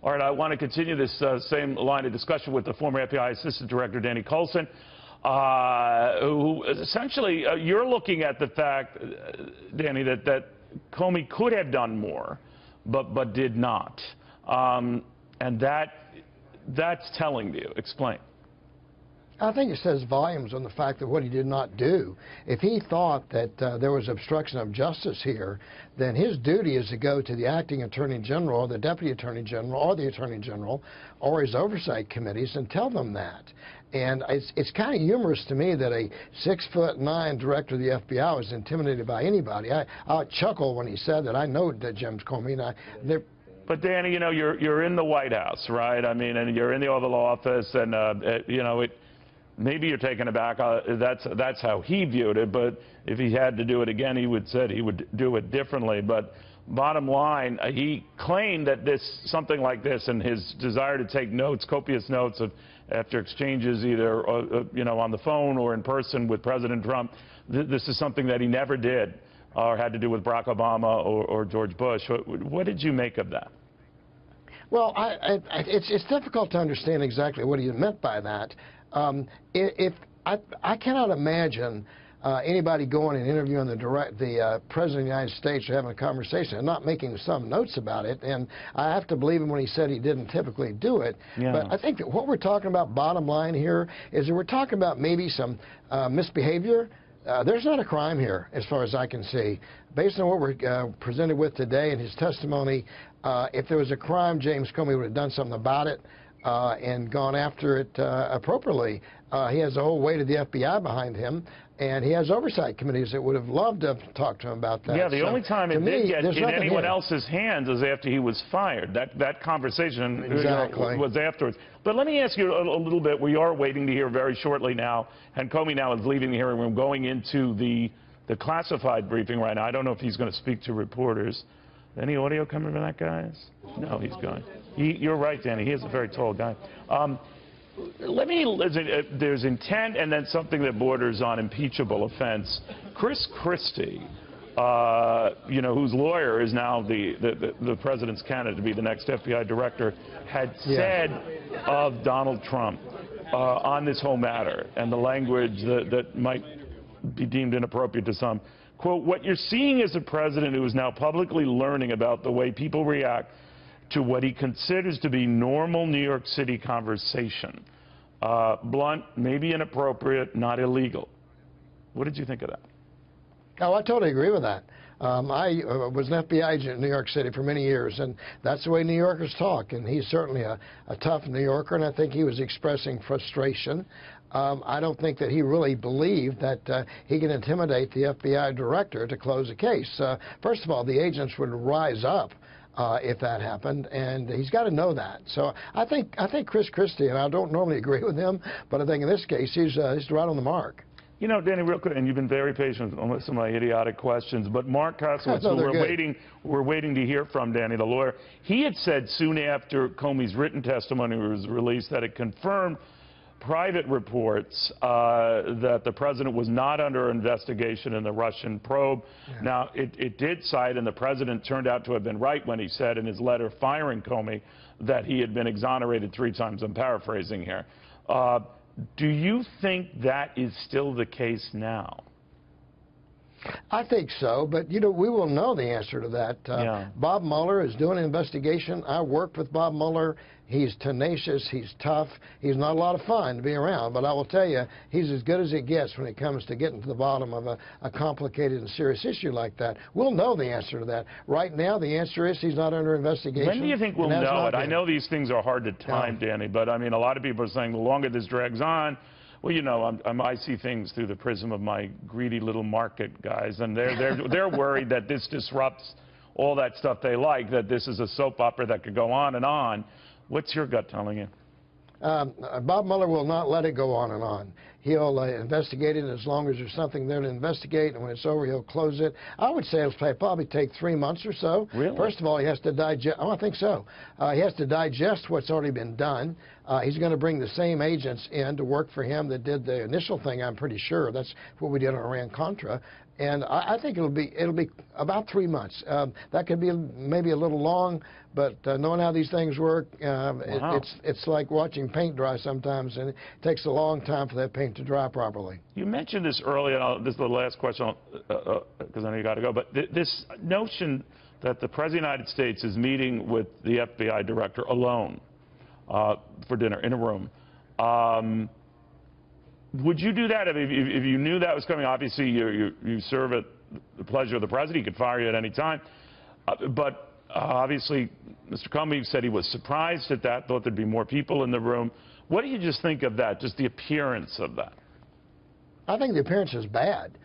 All right, I want to continue this same line of discussion with the former FBI Assistant Director, Danny Coulson, who essentially, you're looking at the fact, Danny, that Comey could have done more, but did not. And that's telling you. Explain. I think it says volumes on the fact that what he did not do. If he thought that there was obstruction of justice here, then his duty is to go to the acting attorney general or the deputy attorney general or the attorney general or his oversight committees and tell them that. And it's kind of humorous to me that a 6'9" director of the FBI was intimidated by anybody. I chuckle when he said that. I know that James Comey, and But Danny, you know, you're in the White House, right? I mean, and you're in the Oval Office, and you know, maybe you're taken aback. That's how he viewed it. But if he had to do it again, he would said he would do it differently. But bottom line, he claimed that something like this, and his desire to take notes, copious notes after exchanges, either you know, on the phone or in person with President Trump, this is something that he never did or had to do with Barack Obama or George Bush. What did you make of that? Well, it's difficult to understand exactly what he meant by that. I cannot imagine anybody going and interviewing the President of the United States or having a conversation and not making some notes about it. And I have to believe him when he said he didn't typically do it. Yeah. But I think that what we're talking about, bottom line here, is that we're talking about maybe some misbehavior. There's not a crime here, as far as I can see. Based on what we're presented with today in his testimony, if there was a crime, James Comey would have done something about it and gone after it appropriately. He has the whole weight of the FBI behind him, and he has oversight committees that would have loved to have talked to him about that. Yeah, the only time it did get in anyone else's hands is after he was fired. That conversation was afterwards. But let me ask you a little bit. We are waiting to hear very shortly now, and Comey now is leaving the hearing room, going into the classified briefing right now. I don't know if he's going to speak to reporters. Any audio coming from that, guys? No, he's gone. You're right, Danny. He is a very tall guy. There's intent and then something that borders on impeachable offense. Chris Christie, you know, whose lawyer is now the president's candidate to be the next FBI director, had said of Donald Trump on this whole matter and the language that might be deemed inappropriate to some, quote, "What you're seeing is a president who is now publicly learning about the way people react to what he considers to be normal New York City conversation. Blunt, maybe inappropriate, not illegal." What did you think of that? Oh, I totally agree with that. I was an FBI agent in New York City for many years, and that's the way New Yorkers talk. And he's certainly a tough New Yorker, and I think he was expressing frustration. I don't think that he really believed that he can intimidate the FBI director to close a case. First of all, the agents would rise up if that happened, and he's got to know that. So I think Chris Christie, and I don't normally agree with him, but I think in this case he's right on the mark. You know, Danny, real quick, and you've been very patient on some of my idiotic questions, but Mark Koslowitz, who we're waiting to hear from, Danny, the lawyer, he had said soon after Comey's written testimony was released that it confirmed private reports that the president was not under investigation in the Russian probe. Yeah. Now, it did cite, and the president turned out to have been right when he said in his letter firing Comey that he had been exonerated 3 times. I'm paraphrasing here. Do you think that is still the case now? I think so, but, you know, we will know the answer to that. Bob Mueller is doing an investigation. I worked with Bob Mueller. He's tenacious. He's tough. He's not a lot of fun to be around, but I will tell you, he's as good as it gets when it comes to getting to the bottom of a complicated and serious issue like that. We'll know the answer to that. Right now, the answer is he's not under investigation. When do you think we'll know it? I know these things are hard to time, Danny, but, I mean, a lot of people are saying the longer this drags on, well, you know, I see things through the prism of my greedy little market guys, and they're worried that this disrupts all that stuff they like, that this is a soap opera that could go on and on. What's your gut telling you? Bob Mueller will not let it go on and on. He'll investigate it as long as there's something there to investigate, and when it's over, he'll close it. I would say it'll probably take 3 months or so. Really? First of all, he has to digest. Oh, I think so. He has to digest what's already been done. He's going to bring the same agents in to work for him that did the initial thing, I'm pretty sure. That's what we did on Iran-Contra. And I think it'll be about 3 months. That could be maybe a little long, but knowing how these things work, Wow. it's like watching paint dry sometimes, and it takes a long time for that paint to dry properly. You mentioned this earlier, and this is the last question because I know you got to go, but this notion that the President of the United States is meeting with the FBI director alone for dinner in a room. Would you do that if you knew that was coming? Obviously, you serve at the pleasure of the president. He could fire you at any time. But obviously, Mr. Comey said he was surprised at that, thought there'd be more people in the room. What do you just think of that, just the appearance of that? I think the appearance is bad.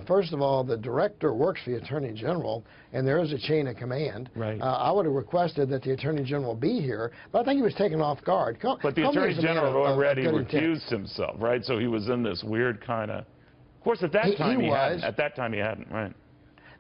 First of all, the director works for the Attorney General, and there is a chain of command. Right. I would have requested that the Attorney General be here, but I think he was taken off guard. But the Attorney General already recused himself, right? So he was in this weird kind of course, at that time he hadn't. At that time he hadn't, right?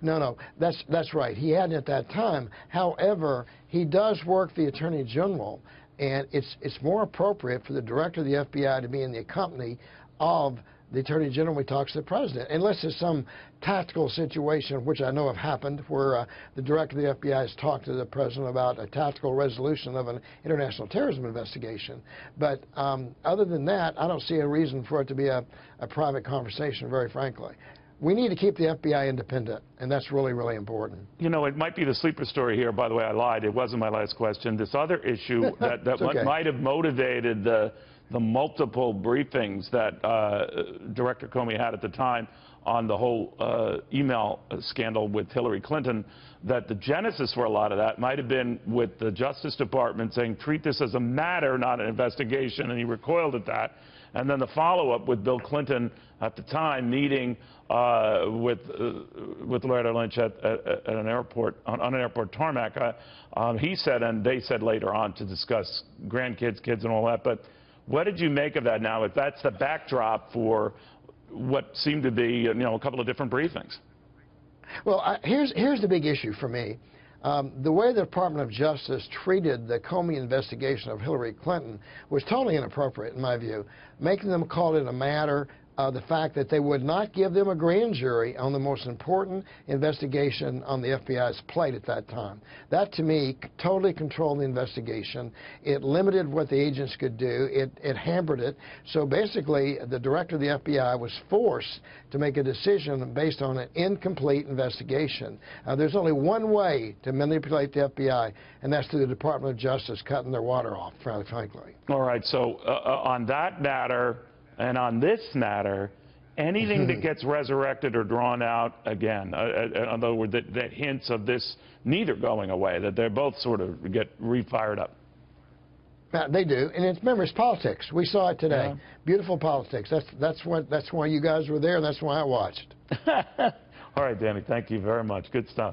No, that's right. He hadn't at that time. However, he does work for the Attorney General, and it's more appropriate for the Director of the FBI to be in the company of the Attorney General when he talks to the President, unless there's some tactical situation, which I know have happened, where the Director of the FBI has talked to the President about a tactical resolution of an international terrorism investigation. But other than that, I don't see a reason for it to be a private conversation, very frankly. We need to keep the FBI independent, and that's really, really important. You know, it might be the sleeper story here. By the way, I lied. It wasn't my last question. This other issue that okay. might have motivated the multiple briefings that Director Comey had at the time on the whole email scandal with Hillary Clinton, that the genesis for a lot of that might have been with the Justice Department saying, treat this as a matter, not an investigation, and he recoiled at that. And then the follow-up with Bill Clinton at the time meeting with Loretta Lynch at an airport, on an airport tarmac. He said, and they said later on, to discuss grandkids, kids, and all that. But what did you make of that now, if that's the backdrop for what seemed to be, you know, a couple of different briefings? Well, here's the big issue for me. The way the Department of Justice treated the Comey investigation of Hillary Clinton was totally inappropriate, in my view, making them call it a matter of the fact that they would not give them a grand jury on the most important investigation on the FBI's plate at that time. That, to me, totally controlled the investigation. It limited what the agents could do. It hampered it. So basically, the director of the FBI was forced to make a decision based on an incomplete investigation. There's only one way to manipulate the FBI, and that's through the Department of Justice cutting their water off, frankly. All right. So on that matter, and on this matter, anything that gets resurrected or drawn out again, in other words, that hints of this neither going away, that they both sort of get re-fired up. They do, and remember, it's politics. We saw it today. Yeah. Beautiful politics. That's why you guys were there, and that's why I watched. All right, Danny, thank you very much. Good stuff.